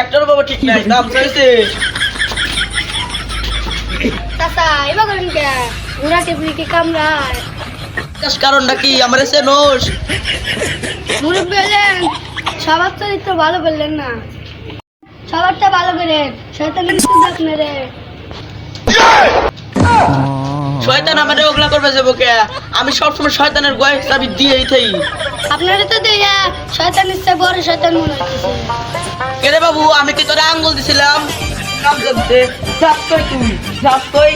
একটার বাবা ঠিক নাই দাম চাইছে চাচা এবার করেন কে ঘোড়া টেপলি কি কামড়ায় কারণটা কি আমার এসে নোস মুরব্বী হলেন সবার চরিত্র ভালো বললেন না সবারটা ভালো করে শয়তানের আপনি রে শয়তান আমারে ওগলা করবে যাবো কে আমি সবসময় শয়তানের গয়ের চাবি দিয়েই থাই আপনারা তো দিয়া শয়তান ইচ্ছা বড় শয়তান মনে হচ্ছে কেরে বাবু আমি কি তোরা আঙ্গুল দিছিলাম কাম করতে যাস কই তুই যাস কই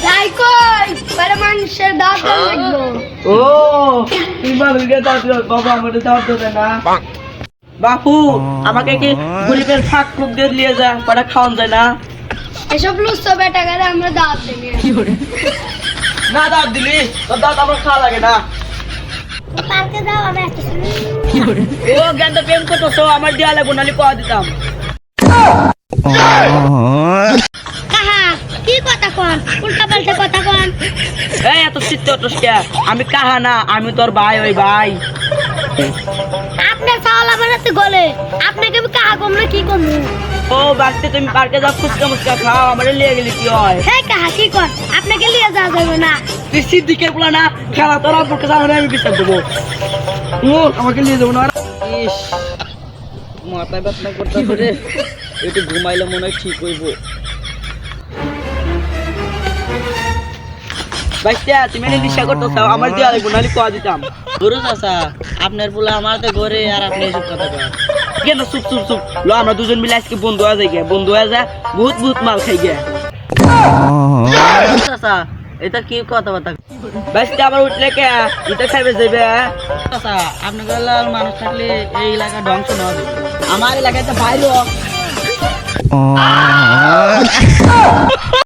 যাই কই পরে মানুষের দাঁত লাগলো ও তুই মানুষকে দাঁত বাবা আমাদের দাঁত দেবে না বাপু আমাকে কি গরিবের ফাঁক ফুক দিয়ে নিয়ে যা কটা খাওয়ান যায় না এসব লুচ্ছ বেটা করে আমরা দাঁত দেবে না দাঁত দিলি তোর দাঁত আমার খাওয়া লাগে না পার্কে যাও আমি একটা ও জ্ঞানটা প্রেম করতো আমার দেওয়া লাগবো নাহলে পাওয়া দিতাম কাহা কি কথা কোন উল্টা পাল্টা কথা কোন এই এত চিত্ত আমি কাহা না আমি তোর ভাই ওই ভাই আপনার চাওলা বানাতে গলে আপনাকে আমি কাহা কম না কি কম ও বাচ্চা তুমি পার্কে যাও ফুচকা মুচকা খাও আমারে লিয়ে গেলি কি হয় হ্যাঁ কাহা কি কর আপনাকে নিয়ে যাওয়া যাবে না তুই সিদ্দিকের বলা না খেলা তোর অপরকে জানালে আমি বিচার দেবো ও আমাকে নিয়ে যাবো না ইস মাথায় ব্যথা করতে করে একটু ঘুমাইলে মনে হয় ঠিক হইব বাচ্চা তুমি এনে নিশা করতেছ আমার দেওয়া লাগবো নাহলে পাওয়া দিতাম গরু চাষা আপনার বলে আমার তো ঘরে আর আপনি এসব কথা কয় কেন চুপ চুপ চুপ লো আমরা দুজন মিলে আজকে বন্ধু হয়ে যাই বন্ধু হয়ে যা বহুত বহুত মাল খাই গে চাষা এটা কি কথাবার্তা বাচ্চা আবার উঠলে কে এটা খাইবে যাবে চাষা আপনার মানুষ থাকলে এই এলাকা ধ্বংস না আমার এলাকায় তো বাইরে